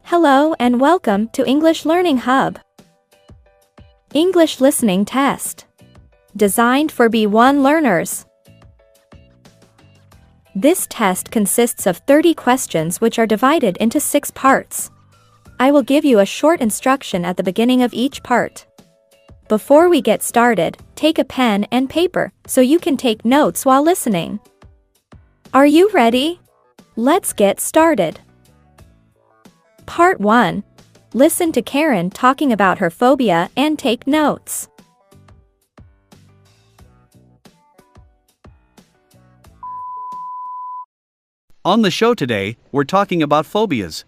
Hello and welcome to English Learning Hub. English Listening Test. Designed for B1 learners. This test consists of 30 questions which are divided into 6 parts. I will give you a short instruction at the beginning of each part. Before we get started, take a pen and paper so you can take notes while listening. Are you ready? Let's get started. Part 1. Listen to Karen talking about her phobia and take notes. On the show today, we're talking about phobias.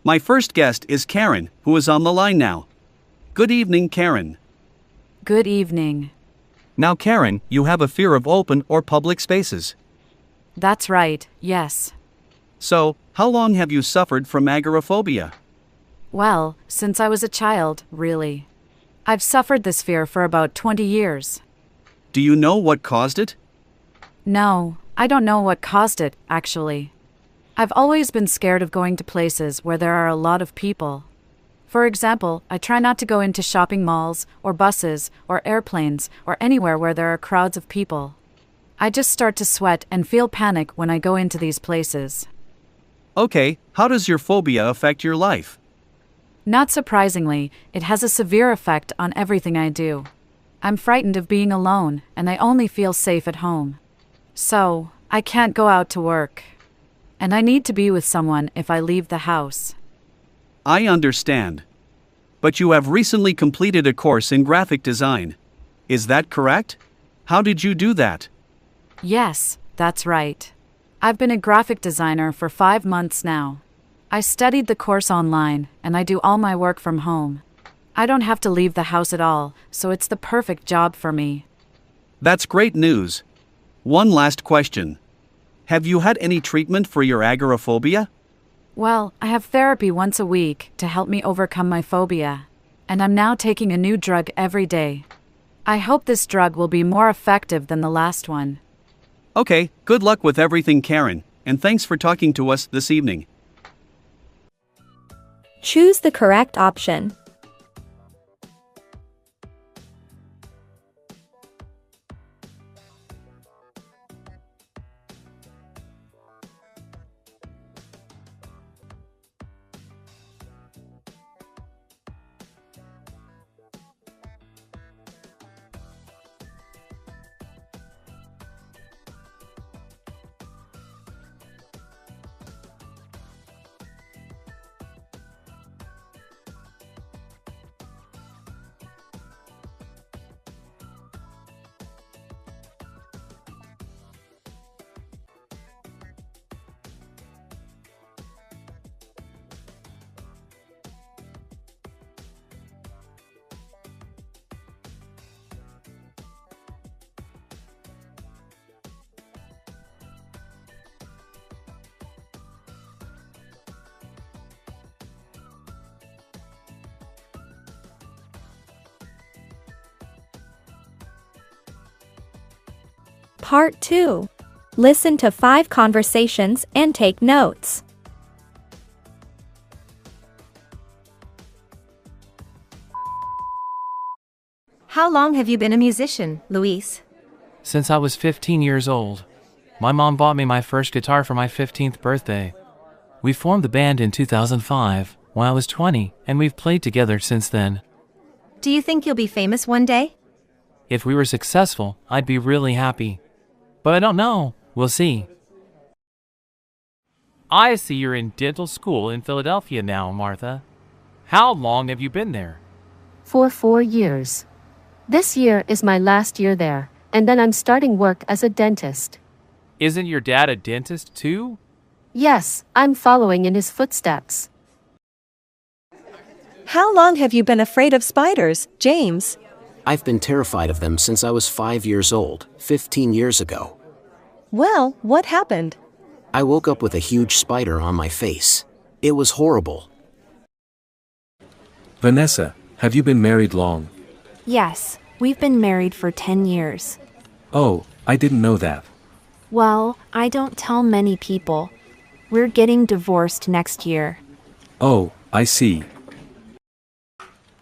My first guest is Karen, who is on the line now. Good evening, Karen. Good evening. Now, Karen, you have a fear of open or public spaces. That's right, yes. So, how long have you suffered from agoraphobia? Well, since I was a child, really. I've suffered this fear for about 20 years. Do you know what caused it? No, I don't know what caused it, actually. I've always been scared of going to places where there are a lot of people. For example, I try not to go into shopping malls, or buses, or airplanes, or anywhere where there are crowds of people. I just start to sweat and feel panic when I go into these places. Okay, how does your phobia affect your life? Not surprisingly, it has a severe effect on everything I do. I'm frightened of being alone, and I only feel safe at home. So, I can't go out to work. And I need to be with someone if I leave the house. I understand. But you have recently completed a course in graphic design. Is that correct? How did you do that? Yes, that's right. I've been a graphic designer for 5 months now. I studied the course online, and I do all my work from home. I don't have to leave the house at all, so it's the perfect job for me. That's great news. One last question. Have you had any treatment for your agoraphobia? Well, I have therapy once a week to help me overcome my phobia, and I'm now taking a new drug every day. I hope this drug will be more effective than the last one. Okay, good luck with everything, Karen, and thanks for talking to us this evening. Choose the correct option. Part 2. Listen to 5 conversations and take notes. How long have you been a musician, Luis? Since I was 15 years old. My mom bought me my first guitar for my 15th birthday. We formed the band in 2005, when I was 20, and we've played together since then. Do you think you'll be famous one day? If we were successful, I'd be really happy. But I don't know. We'll see. I see you're in dental school in Philadelphia now, Martha. How long have you been there? For 4 years. This year is my last year there, and then I'm starting work as a dentist. Isn't your dad a dentist too? Yes, I'm following in his footsteps. How long have you been afraid of spiders, James? I've been terrified of them since I was 5 years old, 15 years ago. Well, what happened? I woke up with a huge spider on my face. It was horrible. Vanessa, have you been married long? Yes, we've been married for 10 years. Oh, I didn't know that. Well, I don't tell many people. We're getting divorced next year. Oh, I see.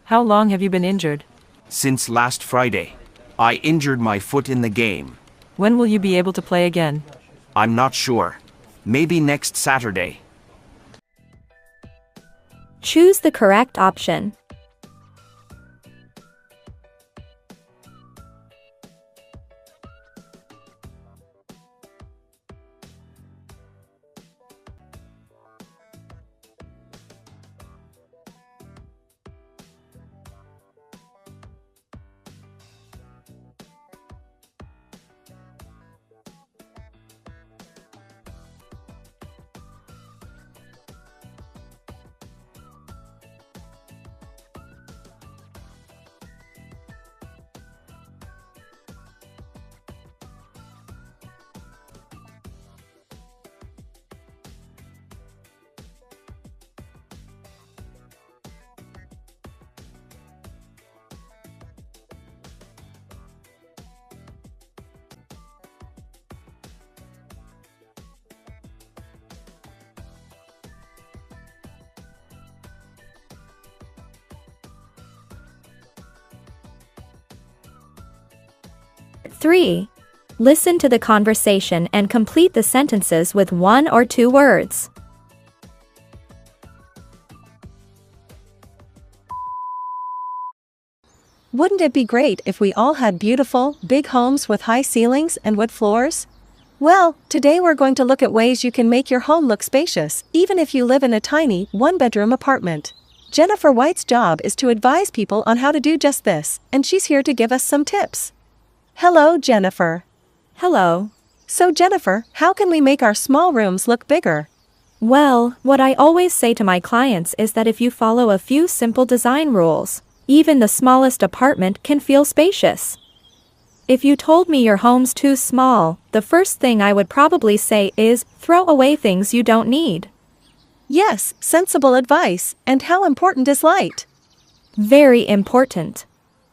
How long have you been injured? Since last Friday. I injured my foot in the game. When will you be able to play again? I'm not sure. Maybe next Saturday. Choose the correct option. Three. Listen to the conversation and complete the sentences with 1 or 2 words. Wouldn't it be great if we all had beautiful, big homes with high ceilings and wood floors? Well, today we're going to look at ways you can make your home look spacious, even if you live in a tiny, one-bedroom apartment. Jennifer White's job is to advise people on how to do just this, and she's here to give us some tips. Hello, Jennifer. Hello. So Jennifer, how can we make our small rooms look bigger? Well, what I always say to my clients is that if you follow a few simple design rules, even the smallest apartment can feel spacious. If you told me your home's too small, the first thing I would probably say is, throw away things you don't need. Yes, sensible advice. And how important is light? Very important.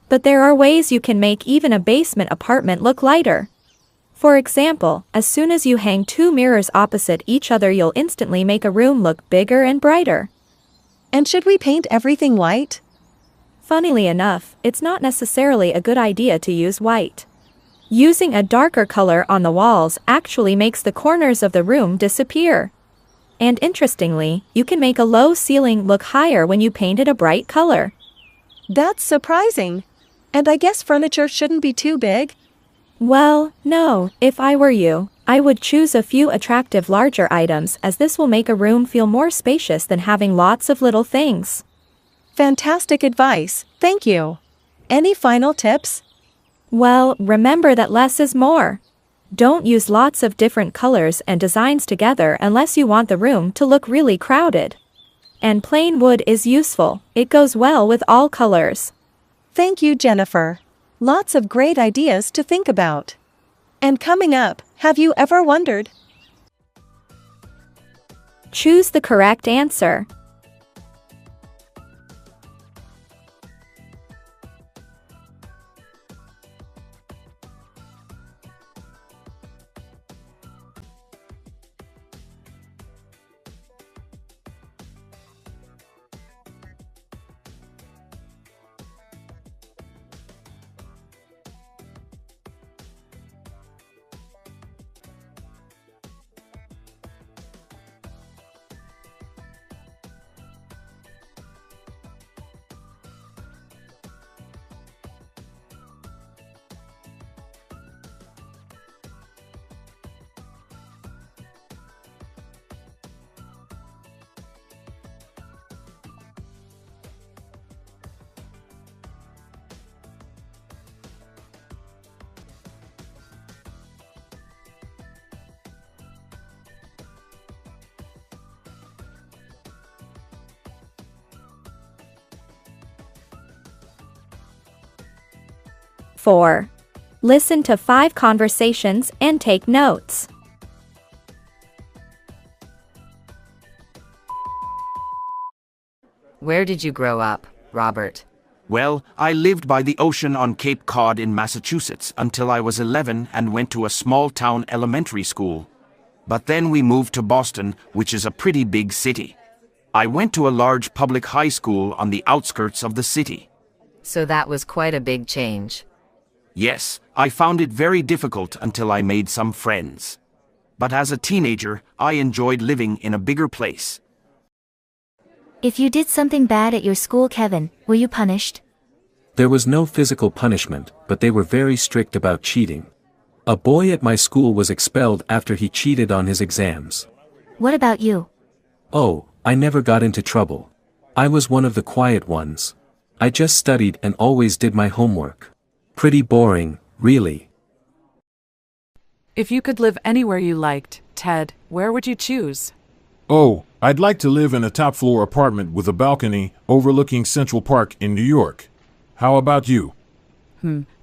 But there are ways you can make even a basement apartment look lighter. For example, as soon as you hang 2 mirrors opposite each other, you'll instantly make a room look bigger and brighter. And should we paint everything white? Funnily enough, it's not necessarily a good idea to use white. Using a darker color on the walls actually makes the corners of the room disappear. And interestingly, you can make a low ceiling look higher when you paint it a bright color. That's surprising. And I guess furniture shouldn't be too big? Well, no, if I were you, I would choose a few attractive larger items, as this will make a room feel more spacious than having lots of little things. Fantastic advice, thank you. Any final tips? Well, remember that less is more. Don't use lots of different colors and designs together unless you want the room to look really crowded. And plain wood is useful, it goes well with all colors. Thank you, Jennifer. Lots of great ideas to think about. And coming up, have you ever wondered? Choose the correct answer. Four. Listen to 5 conversations and take notes. Where did you grow up, Robert? Well, I lived by the ocean on Cape Cod in Massachusetts until I was 11 and went to a small-town elementary school. But then we moved to Boston, which is a pretty big city. I went to a large public high school on the outskirts of the city. So that was quite a big change. Yes, I found it very difficult until I made some friends. But as a teenager, I enjoyed living in a bigger place. If you did something bad at your school, Kevin, were you punished? There was no physical punishment, but they were very strict about cheating. A boy at my school was expelled after he cheated on his exams. What about you? Oh, I never got into trouble. I was one of the quiet ones. I just studied and always did my homework. Pretty boring, really. If you could live anywhere you liked, Ted, where would you choose? Oh, I'd like to live in a top-floor apartment with a balcony overlooking Central Park in New York. How about you?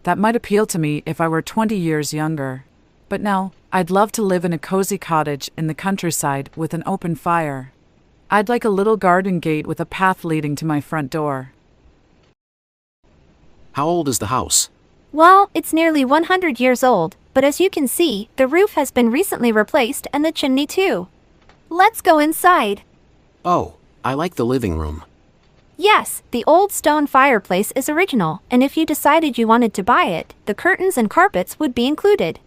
That might appeal to me if I were 20 years younger. But no, I'd love to live in a cozy cottage in the countryside with an open fire. I'd like a little garden gate with a path leading to my front door. How old is the house? Well, it's nearly 100 years old, but as you can see, the roof has been recently replaced and the chimney too. Let's go inside. Oh, I like the living room. Yes, the old stone fireplace is original, and if you decided you wanted to buy it, the curtains and carpets would be included.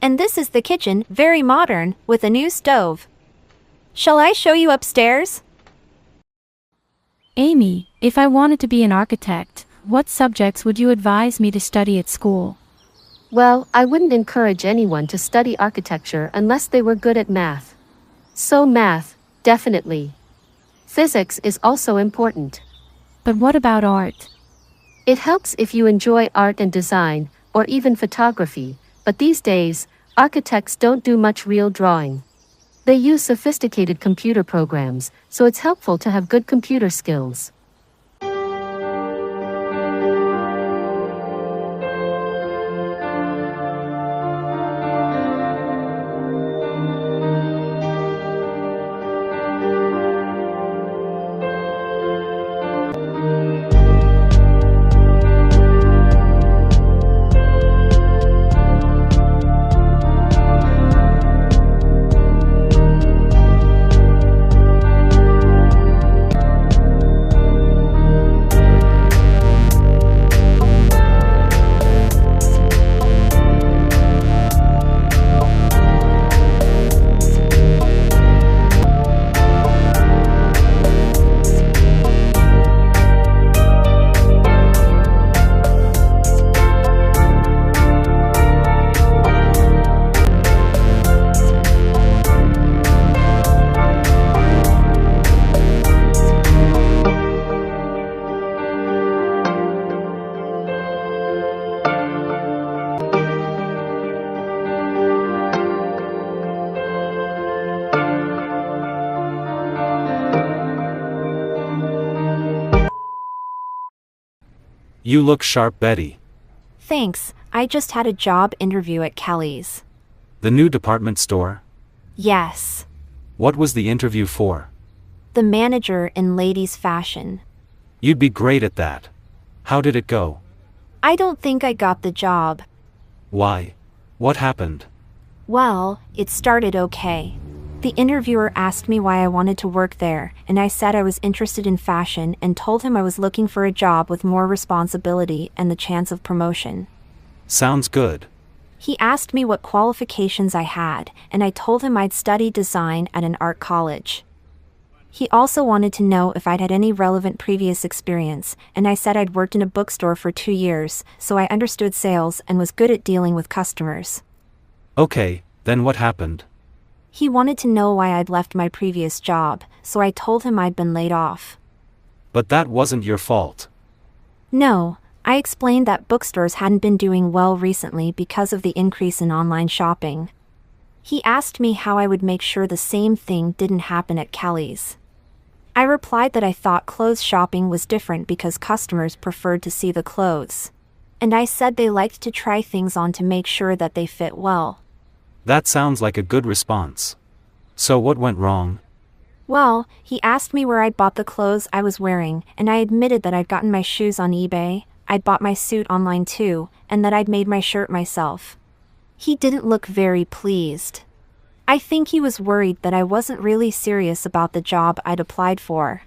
And this is the kitchen, very modern, with a new stove. Shall I show you upstairs? Amy, if I wanted to be an architect, what subjects would you advise me to study at school? Well, I wouldn't encourage anyone to study architecture unless they were good at math. So math, definitely. Physics is also important. But what about art? It helps if you enjoy art and design, or even photography, but these days, architects don't do much real drawing. They use sophisticated computer programs, so it's helpful to have good computer skills. You look sharp, Betty. Thanks, I just had a job interview at Kelly's. The new department store? Yes. What was the interview for? The manager in ladies' fashion. You'd be great at that. How did it go? I don't think I got the job. Why? What happened? Well, it started okay. The interviewer asked me why I wanted to work there, and I said I was interested in fashion and told him I was looking for a job with more responsibility and the chance of promotion. Sounds good. He asked me what qualifications I had, and I told him I'd studied design at an art college. He also wanted to know if I'd had any relevant previous experience, and I said I'd worked in a bookstore for 2 years, so I understood sales and was good at dealing with customers. Okay, then what happened? He wanted to know why I'd left my previous job, so I told him I'd been laid off. But that wasn't your fault. No, I explained that bookstores hadn't been doing well recently because of the increase in online shopping. He asked me how I would make sure the same thing didn't happen at Kelly's. I replied that I thought clothes shopping was different because customers preferred to see the clothes. And I said they liked to try things on to make sure that they fit well. That sounds like a good response. So what went wrong? Well, he asked me where I'd bought the clothes I was wearing, and I admitted that I'd gotten my shoes on eBay, I'd bought my suit online too, and that I'd made my shirt myself. He didn't look very pleased. I think he was worried that I wasn't really serious about the job I'd applied for.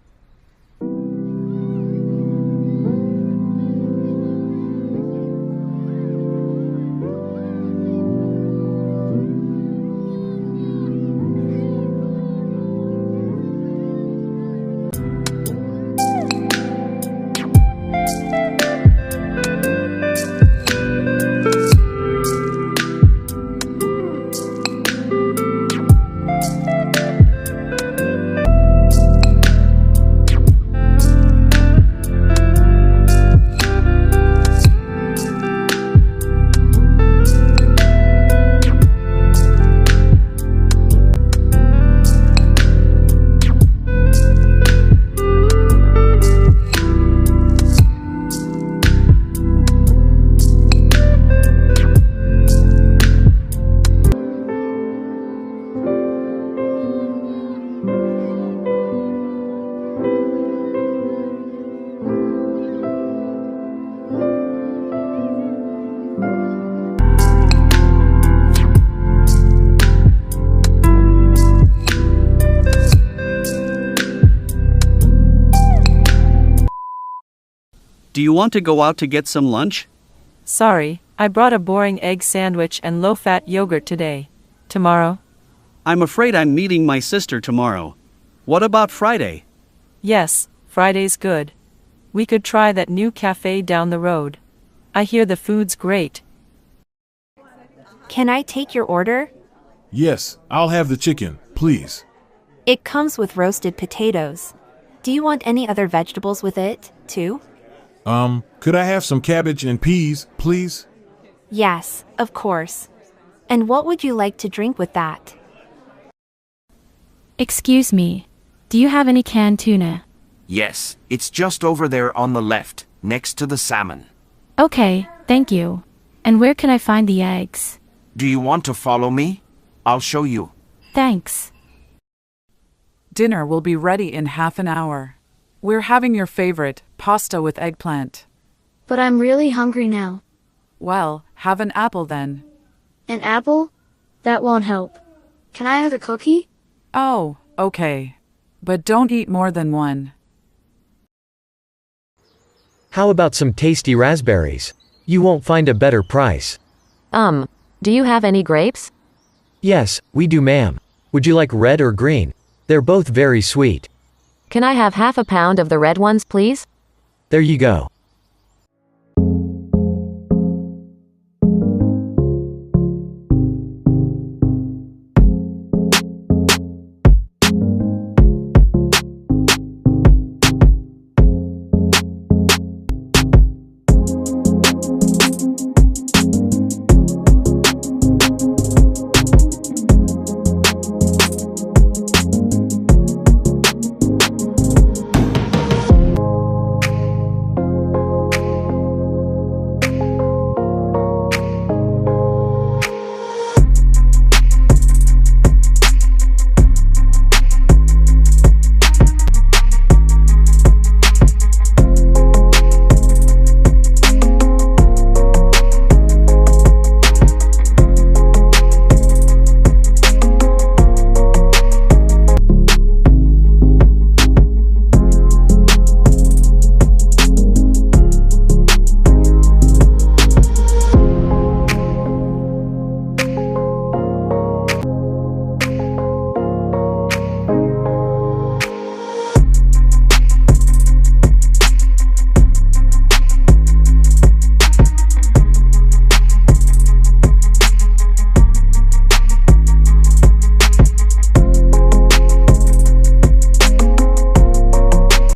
Do you want to go out to get some lunch? Sorry, I brought a boring egg sandwich and low-fat yogurt today. Tomorrow? I'm afraid I'm meeting my sister tomorrow. What about Friday? Yes, Friday's good. We could try that new cafe down the road. I hear the food's great. Can I take your order? Yes, I'll have the chicken, please. It comes with roasted potatoes. Do you want any other vegetables with it, too? Could I have some cabbage and peas, please? Yes, of course. And what would you like to drink with that? Excuse me. Do you have any canned tuna? Yes, it's just over there on the left, next to the salmon. Okay, thank you. And where can I find the eggs? Do you want to follow me? I'll show you. Thanks. Dinner will be ready in half an hour. We're having your favorite, pasta with eggplant. But I'm really hungry now. Well, have an apple then. An apple? That won't help. Can I have a cookie? Oh, okay. But don't eat more than one. How about some tasty raspberries? You won't find a better price. Do you have any grapes? Yes, we do, ma'am. Would you like red or green? They're both very sweet. Can I have half a pound of the red ones, please? There you go.